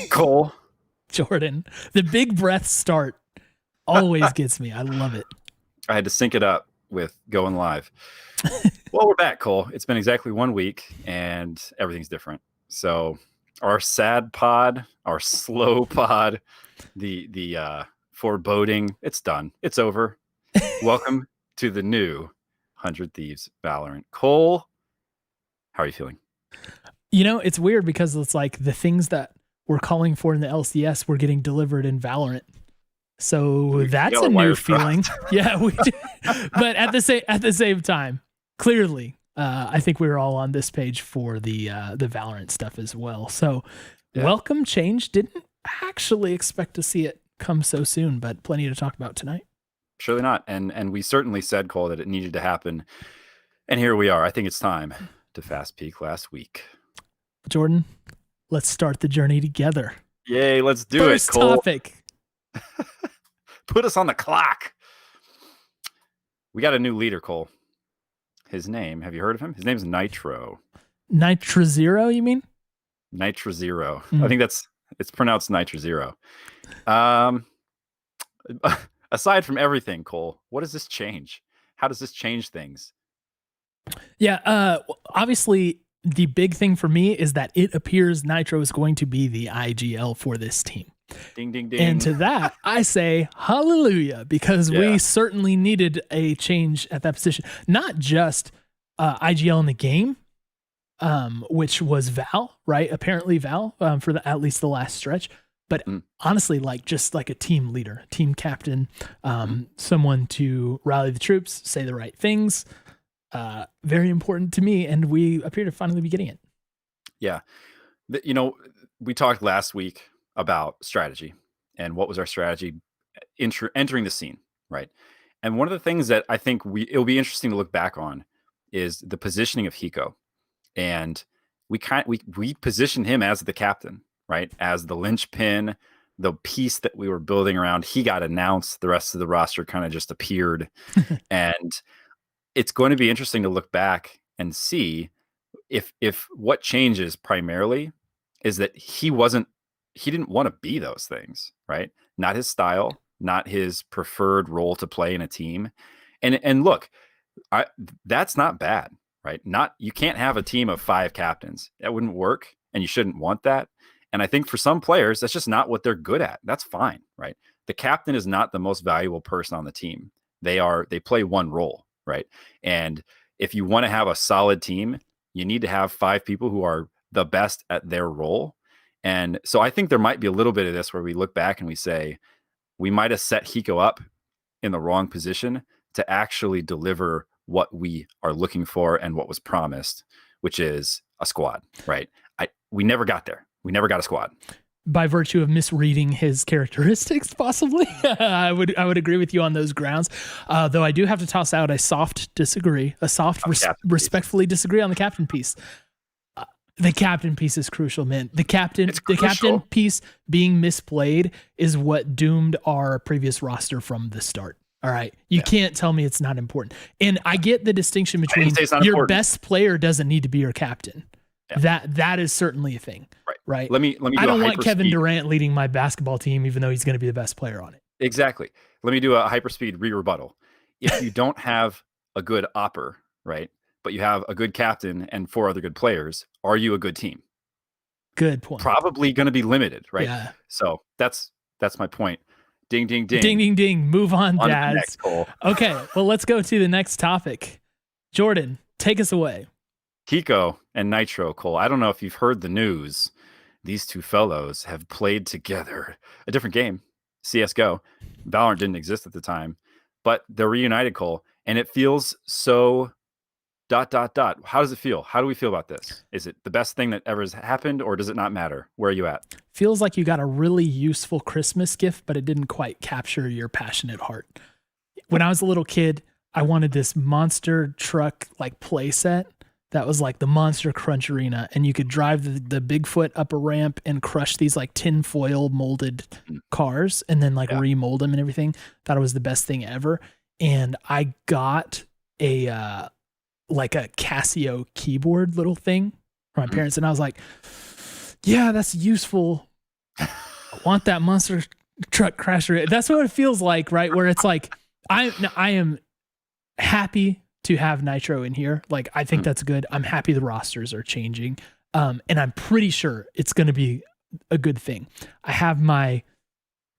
Cole, Jordan, the big breath start always gets me. I love it. I had to sync it up with going live. Well, we're back, Cole. It's been exactly 1 week and everything's different. So our sad pod, our slow pod, the foreboding, it's done. It's over. Welcome to the new 100 Thieves Valorant. Cole, how are you feeling? You know, it's weird because it's like the things that we're calling for in the LCS were getting delivered in Valorant. So that's a new feeling. Yeah, we do. But at the same time, clearly, I think we were all on this page for the Valorant stuff as well. So welcome change. Didn't actually expect to see it come so soon, but plenty to talk about tonight. Surely not. And we certainly said, Cole, that it needed to happen. And here we are. I think it's time to fast peak last week. Jordan, let's start the journey together. Yay, let's do First it, Cole. topic. Put us on the clock. We got a new leader, Cole. His name, have you heard of him? His name's Nitro. Nitro0, you mean? Nitro0. I think it's pronounced Nitro0. Aside from everything, Cole, what does this change? How does this change things? Yeah, obviously the big thing for me is that it appears Nitro is going to be the IGL for this team. Ding, ding, ding. And to that, I say hallelujah, because we certainly needed a change at that position. Not just IGL in the game, which was Val, right? Apparently Val for at least the last stretch. But honestly, like just like a team leader, team captain, someone to rally the troops, say the right things. Very important to me, and we appear to finally be getting it. Yeah. You know, we talked last week about strategy and what was our strategy entering the scene, right? And one of the things that I think it'll be interesting to look back on is the positioning of Hiko. And we positioned him as the captain, right? As the linchpin, the piece that we were building around. He got announced, the rest of the roster kind of just appeared. And it's going to be interesting to look back and see if what changes primarily is that he didn't want to be those things, right? Not his style, not his preferred role to play in a team. And look, that's not bad, right? You can't have a team of 5 captains. That wouldn't work, and you shouldn't want that. And I think for some players, that's just not what they're good at. That's fine, right? The captain is not the most valuable person on the team. They play one role, right? And if you want to have a solid team, you need to have 5 people who are the best at their role. And so I think there might be a little bit of this where we look back and we say, we might have set Hiko up in the wrong position to actually deliver what we are looking for and what was promised, which is a squad, right? We never got there. We never got a squad. By virtue of misreading his characteristics, possibly. I would agree with you on those grounds. Though I do have to toss out a soft respectfully disagree on the captain piece. The captain piece is crucial, man. The captain piece being misplayed is what doomed our previous roster from the start. All right. You can't tell me it's not important. And I get the distinction between your best player doesn't need to be your captain. Yeah. That is certainly a thing. Right. Let me I don't want Kevin Durant leading my basketball team, even though he's going to be the best player on it. Exactly. Let me do a hyperspeed rebuttal. If you don't have a good opper, right, but you have a good captain and 4 other good players, are you a good team? Good point. Probably going to be limited, right? Yeah. So that's my point. Ding, ding, ding. Ding, ding, ding. Move on, Dad. Next, Cole. Okay, well, let's go to the next topic. Jordan, take us away. Hiko and Nitro, Cole. I don't know if you've heard the news. These 2 fellows have played together a different game, CSGO. Valorant didn't exist at the time, but they're reunited, Cole, and it feels so ... How does it feel? How do we feel about this? Is it the best thing that ever has happened, or does it not matter? Where are you at? Feels like you got a really useful Christmas gift, but it didn't quite capture your passionate heart. When I was a little kid, I wanted this monster truck like play set that was like the Monster Crunch Arena, and you could drive the Bigfoot up a ramp and crush these like tinfoil molded cars and then like remold them and everything. Thought it was the best thing ever. And I got a like a Casio keyboard little thing from my parents, and I was like, yeah, that's useful, I want that monster truck crasher. That's what it feels like, right? Where it's like, I am happy to have Nitro in here. Like, I think that's good. I'm happy the rosters are changing. And I'm pretty sure it's going to be a good thing. I have my,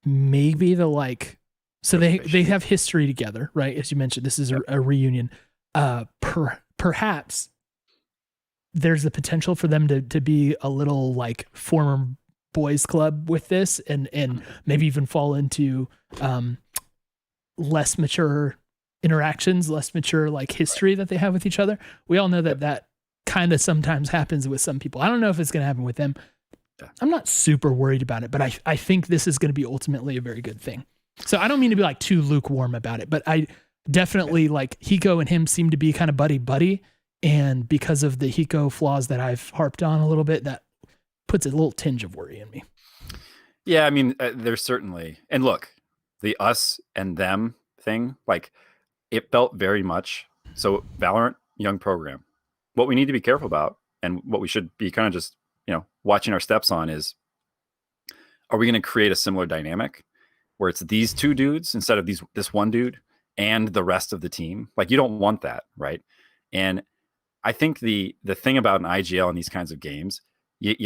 maybe the like, so they have history together, right? As you mentioned, this is a reunion. Perhaps there's the potential for them to be a little like former boys club with this, and maybe even fall into less mature interactions, less mature like history that they have with each other. We all know that kind of sometimes happens with some people. I don't know if it's going to happen with them. I'm not super worried about it, but I think this is going to be ultimately a very good thing. So I don't mean to be like too lukewarm about it, but I definitely like Hiko and him seem to be kind of buddy. And because of the Hiko flaws that I've harped on a little bit, that puts a little tinge of worry in me. Yeah, I mean, there's certainly, and look, the us and them thing, like it felt very much so Valorant, young program. What we need to be careful about, and what we should be kind of just, watching our steps on is, are we going to create a similar dynamic where it's these two dudes instead of this one dude and the rest of the team? Like, you don't want that, right? And I think the thing about an IGL in these kinds of games, you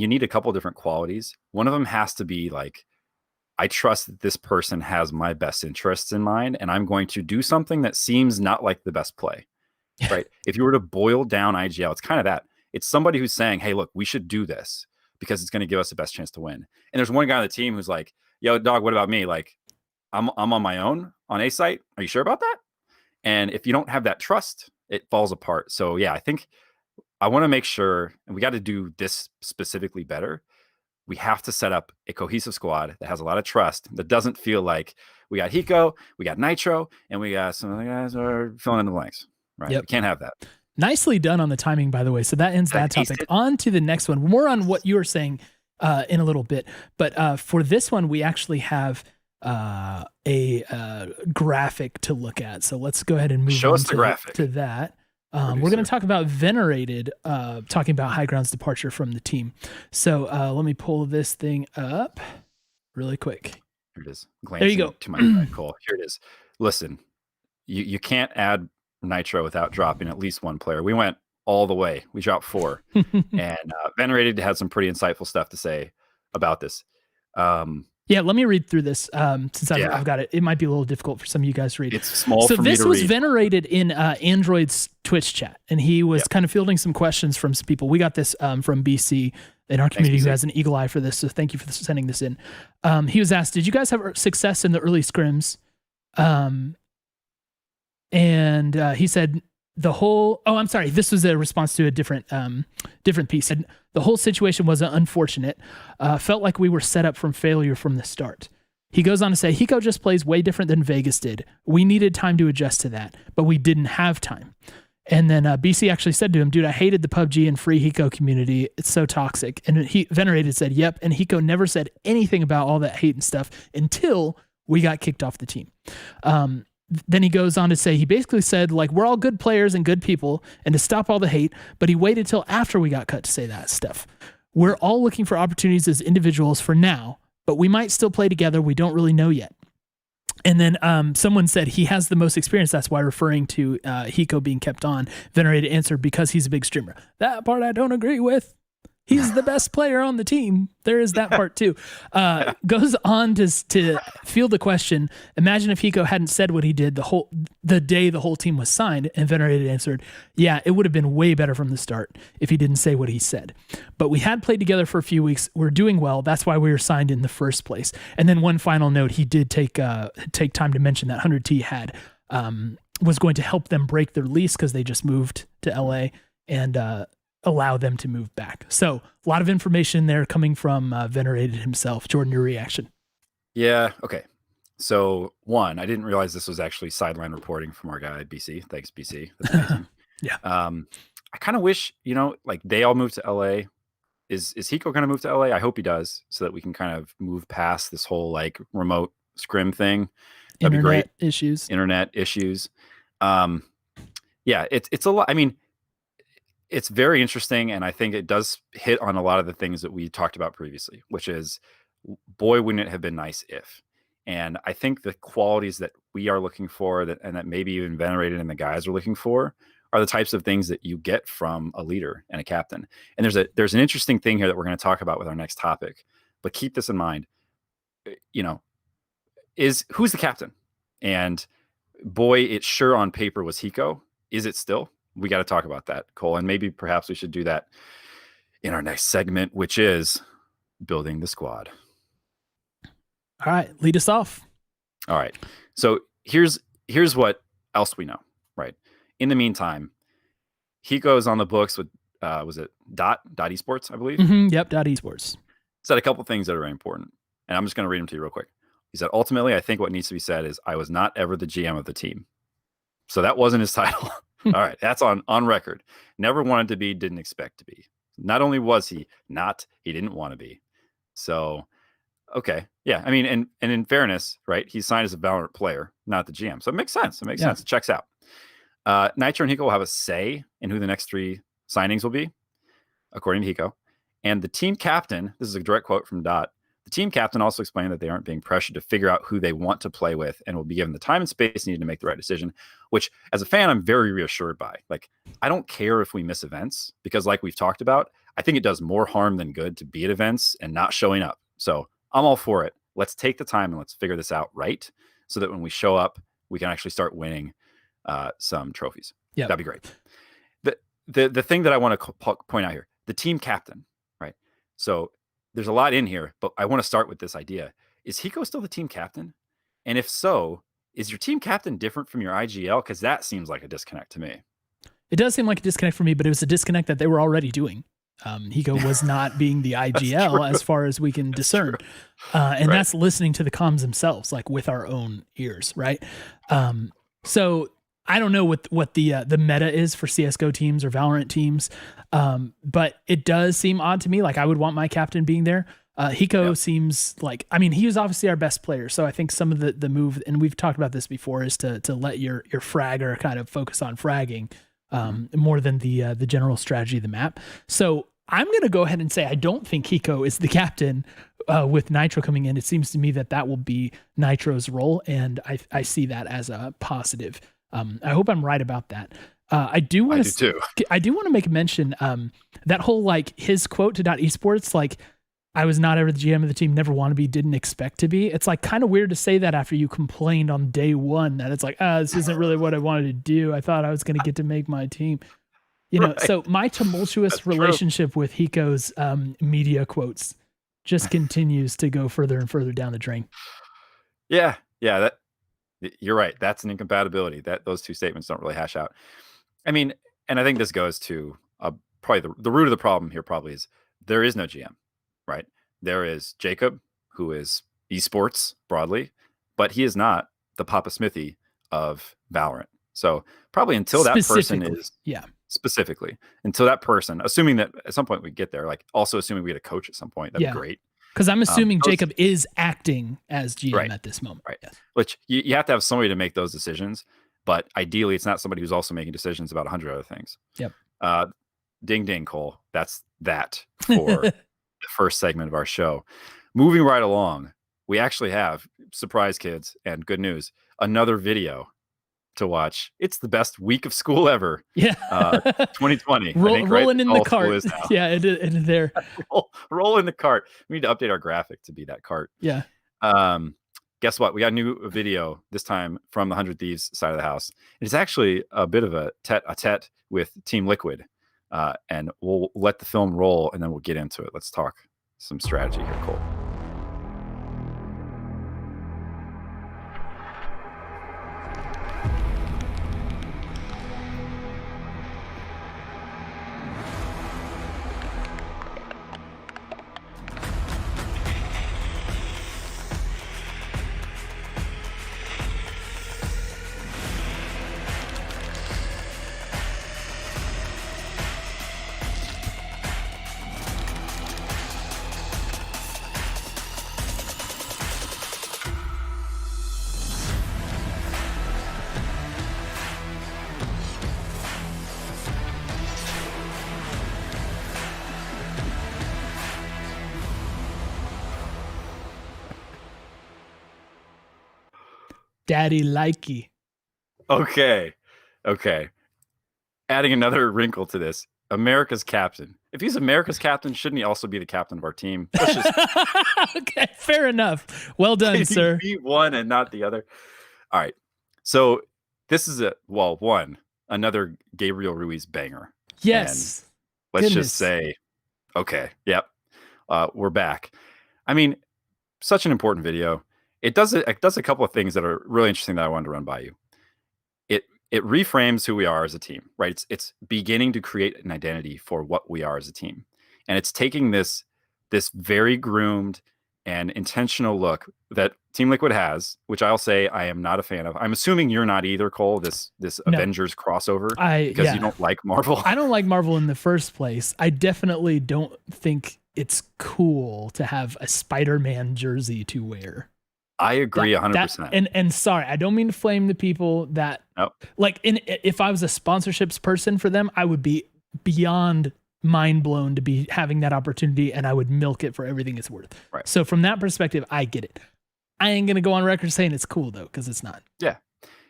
need a couple different qualities. One of them has to be like, I trust that this person has my best interests in mind, and I'm going to do something that seems not like the best play, right? If you were to boil down IGL, it's kind of that. It's somebody who's saying, hey, look, we should do this because it's going to give us the best chance to win. And there's one guy on the team who's like, yo, dog, what about me? Like, I'm on my own on A site. Are you sure about that? And if you don't have that trust, it falls apart. So yeah, I think I want to make sure, and we got to do this specifically better. We have to set up a cohesive squad that has a lot of trust, that doesn't feel like we got Hiko, we got Nitro, and we got some of the guys are filling in the blanks, right? Yep. We can't have that. Nicely done on the timing, by the way. So that ends that topic. On to the next one. More on what you were saying in a little bit. But for this one, we actually have a graphic to look at. So let's go ahead and move on to that. We're going to talk about Venerated, talking about Highground's departure from the team. So let me pull this thing up really quick. Here it is. There you go. To my right, Cole. Here it is. Listen, you can't add Nitro without dropping at least one player. We went all the way. We dropped 4. And Venerated had some pretty insightful stuff to say about this. Yeah, let me read through this since I've got it. It might be a little difficult for some of you guys to read. It's small so for me this to was read. Venerated in Android's Twitch chat, and he was kind of fielding some questions from some people. We got this from BC in our community who has an eagle eye for this, so thank you for sending this in. He was asked, did you guys have success in the early scrims? And he said, I'm sorry. This was a response to a different piece. And the whole situation was unfortunate. Felt like we were set up from failure from the start. He goes on to say, Hiko just plays way different than Vegas did. We needed time to adjust to that, but we didn't have time. And then BC actually said to him, dude, I hated the PUBG and free Hiko community. It's so toxic. And Venerated said, yep. And Hiko never said anything about all that hate and stuff until we got kicked off the team. Then he goes on to say, he basically said, like, we're all good players and good people and to stop all the hate, but he waited till after we got cut to say that stuff. We're all looking for opportunities as individuals for now, but we might still play together. We don't really know yet. And then someone said he has the most experience. That's why referring to Hiko being kept on. Venerated answered, because he's a big streamer. That part I don't agree with. He's the best player on the team. There is that part too. Goes on to field the question. Imagine if Hiko hadn't said what he did the day the whole team was signed. And Venerated answered, yeah, it would have been way better from the start if he didn't say what he said. But we had played together for a few weeks. We're doing well. That's why we were signed in the first place. And then one final note, he did take time to mention that 100T had was going to help them break their lease because they just moved to LA and allow them to move back. So a lot of information there coming from Venerated himself. Jordan, your reaction? Yeah. Okay. So one, I didn't realize this was actually sideline reporting from our guy, BC. Thanks, BC. That's amazing. Yeah. I kind of wish, like they all moved to LA. Is Hiko going to move to LA? I hope he does, so that we can kind of move past this whole like remote scrim thing. That'd be great. Internet issues. Yeah, it's a lot. I mean, it's very interesting, and I think it does hit on a lot of the things that we talked about previously, which is, boy, wouldn't it have been nice if. And I think the qualities that we are looking for, and that maybe even Venerated and the guys are looking for, are the types of things that you get from a leader and a captain. And there's an interesting thing here that we're going to talk about with our next topic. But keep this in mind, who's the captain? And boy, it sure on paper was Hiko. Is it still? We got to talk about that, Cole. And maybe perhaps we should do that in our next segment, which is building the squad. All right, lead us off. All right. So here's what else we know, right? In the meantime, Hiko is on the books with, was it Dot Esports, I believe? Yep, Dot Esports. Said a couple things that are very important. And I'm just going to read them to you real quick. He said, ultimately, I think what needs to be said is I was not ever the GM of the team. So that wasn't his title. All right, that's on record. Never wanted to be, didn't expect to be. Not only was he not, he didn't want to be. So, okay. Yeah, I mean, and in fairness, right, he's signed as a Valorant player, not the GM. So it makes sense. It makes sense. It checks out. Nitro and Hiko will have a say in who the next 3 signings will be, according to Hiko. And the team captain, this is a direct quote from Dot, the team captain also explained that they aren't being pressured to figure out who they want to play with and will be given the time and space needed to make the right decision, which as a fan, I'm very reassured by. Like, I don't care if we miss events because like we've talked about, I think it does more harm than good to be at events and not showing up. So I'm all for it. Let's take the time and let's figure this out right so that when we show up, we can actually start winning some trophies. Yeah, that'd be great. The thing that I want to point out here, the team captain, right? So there's a lot in here, but I want to start with this idea. Is Hiko still the team captain? And if so, is your team captain different from your IGL? Because that seems like a disconnect to me. It does seem like a disconnect for me, but it was a disconnect that they were already doing. Hiko was not being the IGL as far as we can discern. That's listening to the comms themselves, like with our own ears, right? So I don't know what the meta is for CSGO teams or Valorant teams, but it does seem odd to me. Like I would want my captain being there. Hiko seems like, I mean, he was obviously our best player. So I think some of the move, and we've talked about this before, is to let your fragger kind of focus on fragging more than the general strategy of the map. So I'm going to go ahead and say I don't think Hiko is the captain with Nitro coming in. It seems to me that will be Nitro's role, and I see that as a positive. I hope I'm right about that. I do want to make a mention that whole like his quote to Dot Esports, like I was not ever the GM of the team, never want to be, didn't expect to be. It's like kind of weird to say that after you complained on day one that it's like, this isn't really what I wanted to do. I thought I was going to get to make my team. You know, so my tumultuous relationship with Hiko's media quotes just continues to go further and further down the drain. Yeah, you're right. That's an incompatibility. That those two statements don't really hash out. I mean, and I think this goes to probably the root of the problem here. Probably is there is no GM, right? There is Jacob, who is esports broadly, but he is not the Papa Smithy of Valorant. So probably until that person is specifically until that person, assuming that at some point we get there, like also assuming we get a coach at some point, that'd be great. Because I'm assuming Jacob is acting as GM at this moment. Right. Yes. Which you have to have somebody to make those decisions. But ideally, it's not somebody who's also making decisions about 100 other things. Yep. Ding, ding, Cole. That's that for the first segment of our show. Moving right along, we actually have, surprise kids, and good news, another video to watch. It's the best week of school ever. Yeah. 2020. Rolling in the cart. Yeah, it there. Roll in the cart. We need to update our graphic to be that cart. Yeah. Guess what? We got a new video this time from the 100 Thieves side of the house. It's actually a bit of a tete with Team Liquid. And we'll let the film roll and then we'll get into it. Let's talk some strategy here, Cole. Daddy likey. Okay. Okay. Adding another wrinkle to this, America's captain. If he's America's captain, shouldn't he also be the captain of our team? Let's just Okay, fair enough. Well done, can sir. he be one and not the other? All right. So this is another Gabriel Ruiz banger. Yes. And let's Goodness. just say, okay, yep, we're back. I mean, such an important video. It does a couple of things that are really interesting that I wanted to run by you. It reframes who we are as a team, right? It's beginning to create an identity for what we are as a team, and it's taking this very groomed and intentional look that Team Liquid has, which I'll say I am not a fan of. I'm assuming you're not either, Cole. This No. Avengers crossover because you don't like Marvel. I don't like Marvel in the first place. I definitely don't think it's cool to have a Spider-Man jersey to wear. I agree 100%. And sorry, I don't mean to flame the people that like if I was a sponsorships person for them, I would be beyond mind blown to be having that opportunity, and I would milk it for everything it's worth. Right. So from that perspective, I get it. I ain't gonna go on record saying it's cool though, because it's not. Yeah.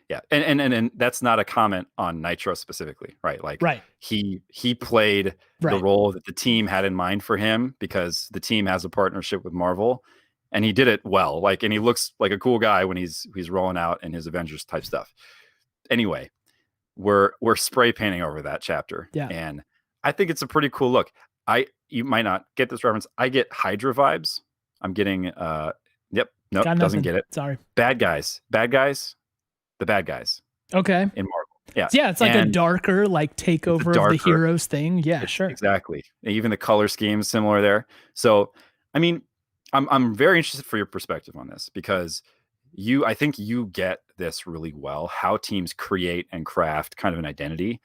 Yeah. And that's not a comment on Nitro specifically, right? Like he played the role that the team had in mind for him because the team has a partnership with Marvel. And he did it well, like, and he looks like a cool guy when he's rolling out in his Avengers type stuff. Anyway, we're spray painting over that chapter, and I think it's a pretty cool look. You might not get this reference. I get Hydra vibes. I'm getting doesn't get it. Sorry, bad guys, the bad guys. Okay, in Marvel, yeah, it's like a darker like takeover of the heroes thing. Yeah, sure, exactly. Even the color scheme is similar there. So, I mean. I'm very interested for your perspective on this because I think you get this really well, how teams create and craft kind of an identity.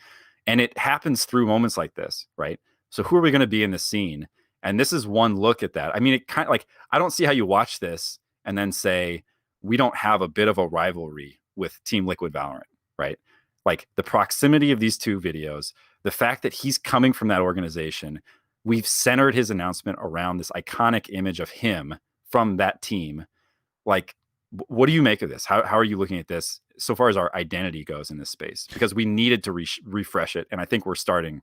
And it happens through moments like this, right? So who are we going to be in the scene? And this is one look at that. I mean, it kind of like, I don't see how you watch this and then say, we don't have a bit of a rivalry with Team Liquid Valorant, right? Like the proximity of these two videos, the fact that he's coming from that organization, we've centered his announcement around this iconic image of him from that team. Like, what do you make of this? How are you looking at this so far as our identity goes in this space? Because we needed to refresh it. And I think we're starting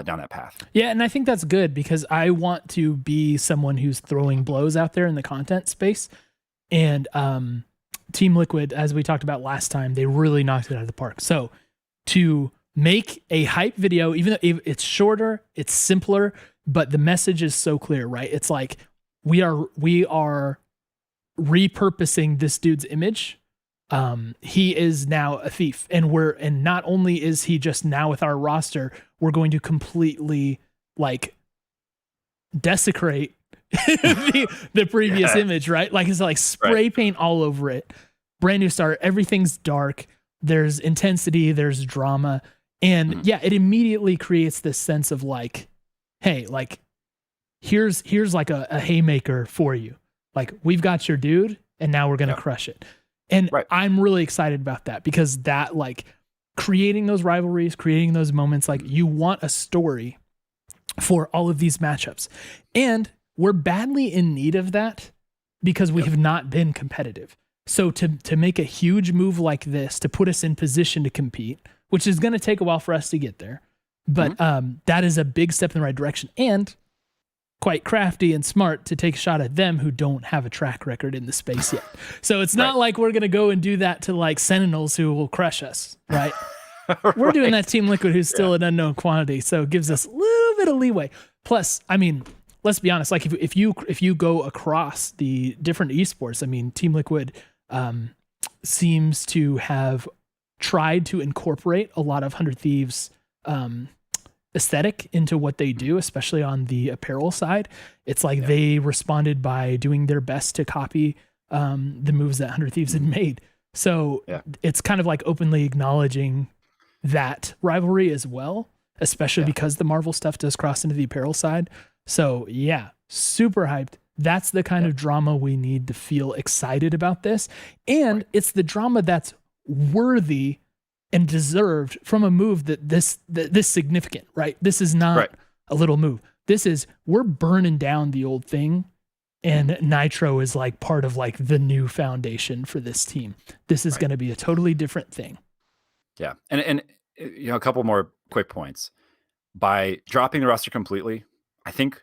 down that path. Yeah. And I think that's good because I want to be someone who's throwing blows out there in the content space. And Team Liquid, as we talked about last time, they really knocked it out of the park. So to make a hype video, even though it's shorter, it's simpler, but the message is so clear, right? It's like we are repurposing this dude's image. He is now a thief, and not only is he just now with our roster, we're going to completely like desecrate the previous image, right? Like it's like spray paint all over it. Brand new start, everything's dark. There's intensity, there's drama. And it immediately creates this sense of like, hey, like here's like a haymaker for you. Like we've got your dude and now we're going to crush it. And I'm really excited about that because that like creating those rivalries, creating those moments, like you want a story for all of these matchups. And we're badly in need of that because we have not been competitive. So to make a huge move like this, to put us in position to compete, which is going to take a while for us to get there. But that is a big step in the right direction and quite crafty and smart to take a shot at them who don't have a track record in the space yet. So it's not like we're going to go and do that to like Sentinels who will crush us, right? We're doing that Team Liquid who's still an unknown quantity. So it gives us a little bit of leeway. Plus, I mean, let's be honest, like if you go across the different esports, I mean, Team Liquid seems to have tried to incorporate a lot of 100 Thieves aesthetic into what they do, especially on the apparel side. It's like they responded by doing their best to copy the moves that 100 Thieves had made. So it's kind of like openly acknowledging that rivalry as well, especially because the Marvel stuff does cross into the apparel side. So yeah, super hyped. That's the kind of drama we need to feel excited about this. And it's the drama that's worthy and deserved from a move this significant, right? This is not a little move. This is, we're burning down the old thing and Nitro is like part of like the new foundation for this team. This is going to be a totally different thing. Yeah. And a couple more quick points. By dropping the roster completely, I think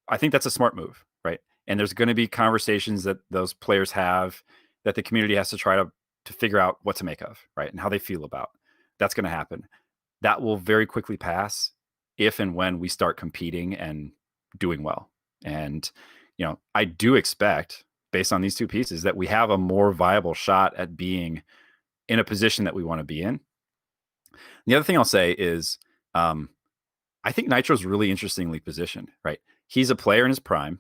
that's a smart move, right? And there's going to be conversations that those players have that the community has to try to figure out what to make of, right? And how they feel about. That's going to happen. That will very quickly pass if and when we start competing and doing well. And, I do expect, based on these two pieces, that we have a more viable shot at being in a position that we want to be in. The other thing I'll say is, I think Nitro's really interestingly positioned, right? He's a player in his prime.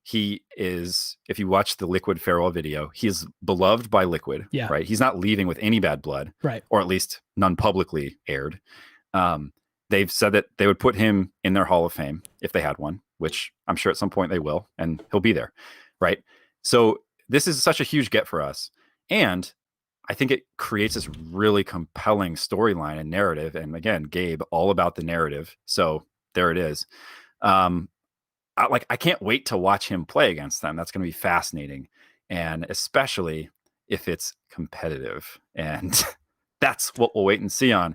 He is, if you watch the Liquid farewell video, he is beloved by Liquid, right? He's not leaving with any bad blood, right? Or at least none publicly aired. They've said that they would put him in their Hall of Fame if they had one, which I'm sure at some point they will, and he'll be there, right? So this is such a huge get for us. And I think it creates this really compelling storyline and narrative. And again, Gabe, all about the narrative. So there it is. I can't wait to watch him play against them. That's going to be fascinating. And especially if it's competitive. And that's what we'll wait and see on.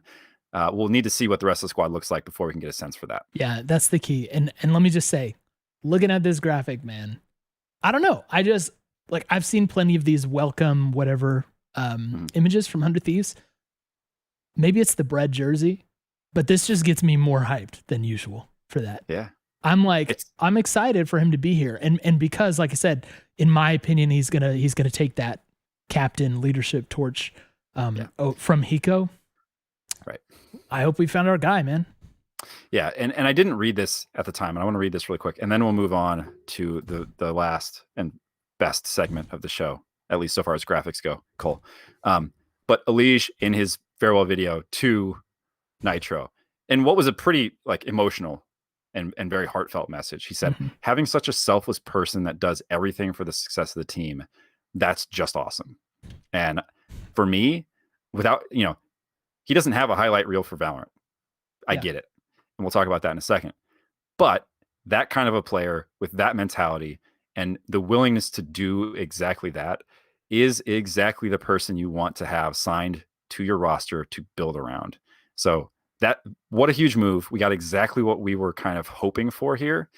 We'll need to see what the rest of the squad looks like before we can get a sense for that. Yeah, that's the key. And let me just say, looking at this graphic, man, I don't know. I've seen plenty of these welcome whatever images from 100 Thieves. Maybe it's the bread jersey, but this just gets me more hyped than usual for that. Yeah. I'm excited for him to be here. And because, like I said, in my opinion, he's gonna take that captain leadership torch from Hiko. Right. I hope we found our guy, man. Yeah, and I didn't read this at the time, and I want to read this really quick, and then we'll move on to the last and best segment of the show, at least so far as graphics go, Cole. But Elige, in his farewell video to Nitro, and what was a pretty emotional and very heartfelt message, he said, having such a selfless person that does everything for the success of the team, that's just awesome. And for me, without, he doesn't have a highlight reel for Valorant. I get it. And we'll talk about that in a second. But that kind of a player with that mentality and the willingness to do exactly that is exactly the person you want to have signed to your roster to build around. So what a huge move. We got exactly what we were kind of hoping for here.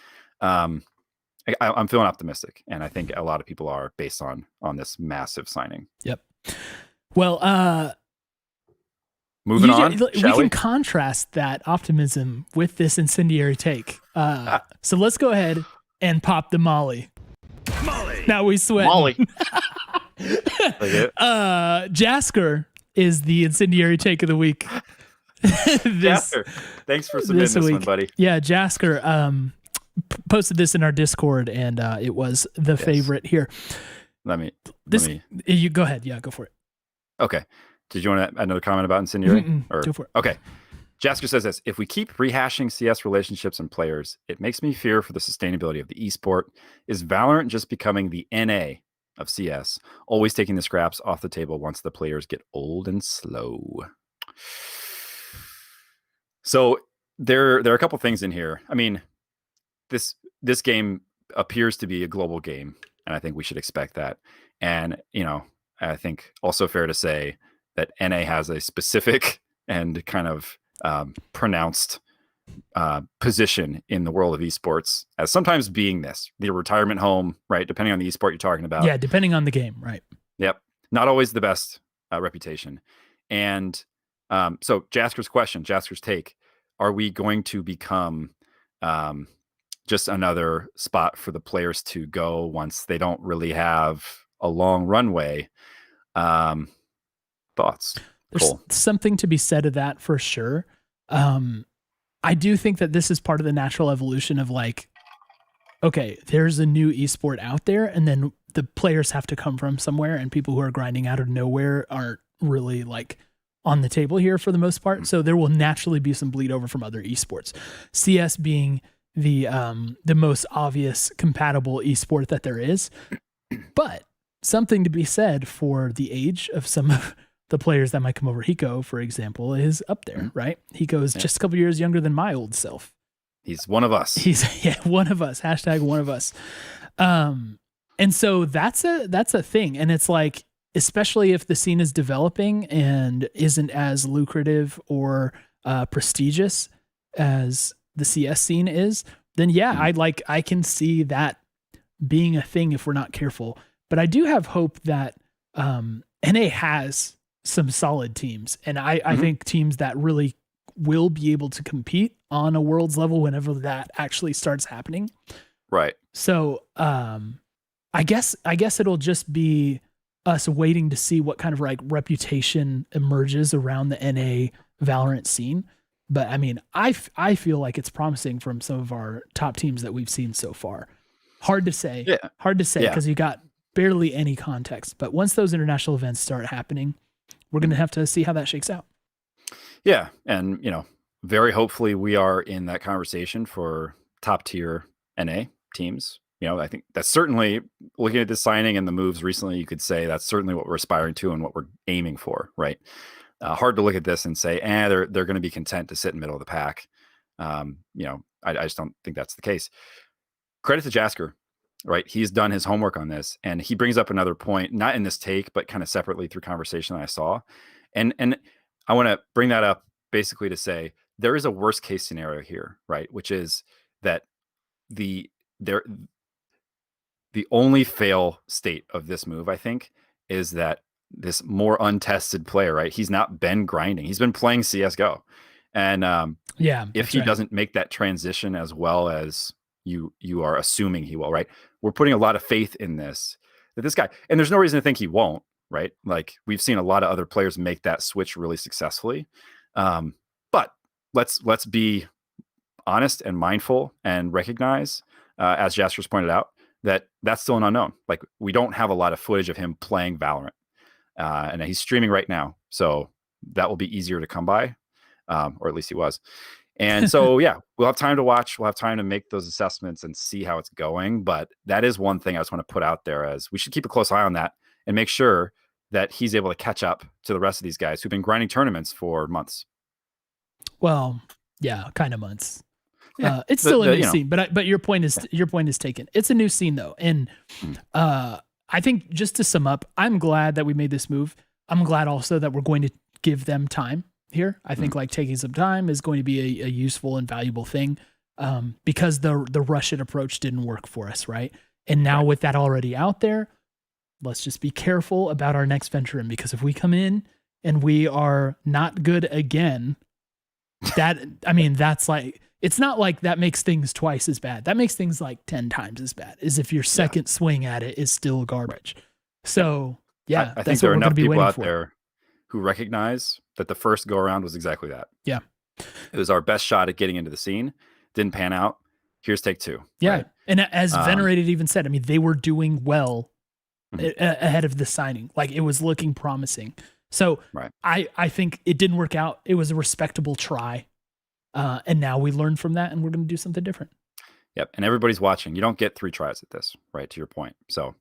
I'm feeling optimistic, and I think a lot of people are based on this massive signing. Yep. Well, moving on. We can contrast that optimism with this incendiary take. So let's go ahead and pop the Molly. Now we sweat. Molly. Jaskar is the incendiary take of the week. Jaskar, thanks for submitting this one, buddy. Yeah, Jaskar posted this in our Discord, and it was the favorite here. You go ahead. Yeah, go for it. Okay. Did you want to add another comment about Incendiary? Go for it. Okay. Jaskar says this: if we keep rehashing CS relationships and players, it makes me fear for the sustainability of the esport. Is Valorant just becoming the NA of CS, always taking the scraps off the table once the players get old and slow? So there are a couple things in here. I mean, this game appears to be a global game, and I think we should expect that. And I think also fair to say that NA has a specific and kind of pronounced position in the world of esports as sometimes being the retirement home, right? Depending on the esport you're talking about. Yeah, depending on the game, right? Yep. Not always the best reputation. And so Jaskar's take, are we going to become just another spot for the players to go once they don't really have a long runway? Thoughts? There's something to be said of that for sure. I do think that this is part of the natural evolution of okay, there's a new esport out there, and then the players have to come from somewhere, and people who are grinding out of nowhere aren't really on the table here for the most part. So there will naturally be some bleed over from other esports. CS being the most obvious compatible esport that there is, but something to be said for the age of some of the players that might come over. Hiko, for example, is up there, right? Hiko is just a couple years younger than my old self. He's one of us. He's one of us. # one of us. And so that's a thing. And it's like, especially if the scene is developing and isn't as lucrative or prestigious as the CS scene is, then yeah, I can see that being a thing if we're not careful. But I do have hope that NA has some solid teams, and I think teams that really will be able to compete on a world's level whenever that actually starts happening. Right. So I guess it'll just be us waiting to see what kind of like reputation emerges around the NA Valorant scene. But I mean, I feel like it's promising from some of our top teams that we've seen so far. Hard to say. Yeah. Hard to say because you got barely any context. But once those international events start happening, we're going to have to see how that shakes out. Yeah. And, you know, very hopefully we are in that conversation for top tier NA teams. You know, I think that's certainly, looking at this signing and the moves recently, you could say that's certainly what we're aspiring to and what we're aiming for, right? Hard to look at this and say, they're going to be content to sit in the middle of the pack. You know, I just don't think that's the case. Credit to Jaskar, right? He's done his homework on this, and he brings up another point, not in this take, but kind of separately through conversation that I saw. And I want to bring that up basically to say there is a worst case scenario here, right? Which is that the only fail state of this move, I think, is that this more untested player, right? He's not been grinding. He's been playing CSGO. And if he doesn't make that transition as well as you are assuming he will, right? We're putting a lot of faith in this, that this guy, and there's no reason to think he won't, right? Like we've seen a lot of other players make that switch really successfully. But let's be honest and mindful and recognize, as Jasper's pointed out, that that's still an unknown. Like we don't have a lot of footage of him playing Valorant, and he's streaming right now, so that will be easier to come by, or at least he was. And so yeah, we'll have time to watch. We'll have time to make those assessments and see how it's going. But that is one thing I just want to put out there, as we should keep a close eye on that and make sure that he's able to catch up to the rest of these guys who've been grinding tournaments for months. Well, yeah, kind of months. Yeah, it's still a new scene, but your point is taken. It's a new scene though, and I think just to sum up, I'm glad that we made this move. I'm glad also that we're going to give them time here. I think like taking some time is going to be a useful and valuable thing, because the rush it approach didn't work for us, right? And now with that already out there, let's just be careful about our next venture in, because if we come in and we are not good again, that's like, it's not like that makes things twice as bad. That makes things like 10 times as bad, as if your second swing at it is still garbage. So yeah, I think there are enough people out there who recognize that the first go around was exactly that. Yeah. It was our best shot at getting into the scene. Didn't pan out. Here's take two. Yeah. Right? And as Venerated even said, I mean, they were doing well ahead of the signing. Like it was looking promising. So I think it didn't work out. It was a respectable try. And now we learned from that and we're going to do something different. Yep. And everybody's watching. You don't get 3 tries at this, right? To your point. So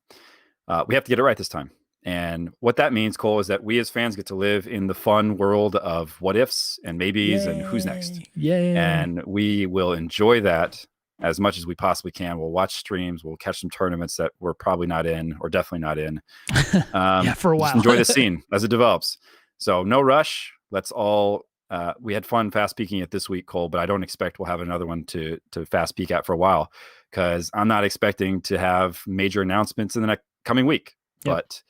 we have to get it right this time. And what that means, Cole, is that we as fans get to live in the fun world of what ifs and maybes and who's next. Yeah. And we will enjoy that as much as we possibly can. We'll watch streams. We'll catch some tournaments that we're probably not in, or definitely not in. For a while. Just enjoy the scene as it develops. So no rush. Let's all, we had fun fast peeking it this week, Cole, but I don't expect we'll have another one to fast peek at for a while, because I'm not expecting to have major announcements in the next coming week. Yep. But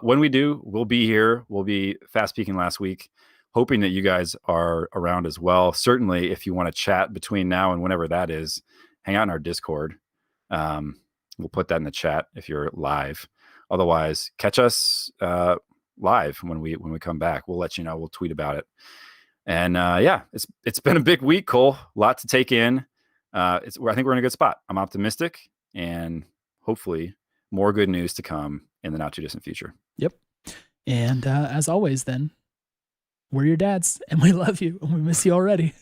when we do, we'll be here. We'll be fast peeking last week, hoping that you guys are around as well. Certainly, if you want to chat between now and whenever that is, hang out in our Discord. We'll put that in the chat if you're live. Otherwise, catch us live when we come back. We'll let you know. We'll tweet about it. And it's been a big week, Cole. A lot to take in. I think we're in a good spot. I'm optimistic, and hopefully more good news to come in the not too distant future. Yep. And as always, then, we're your dads, and we love you, and we miss you already.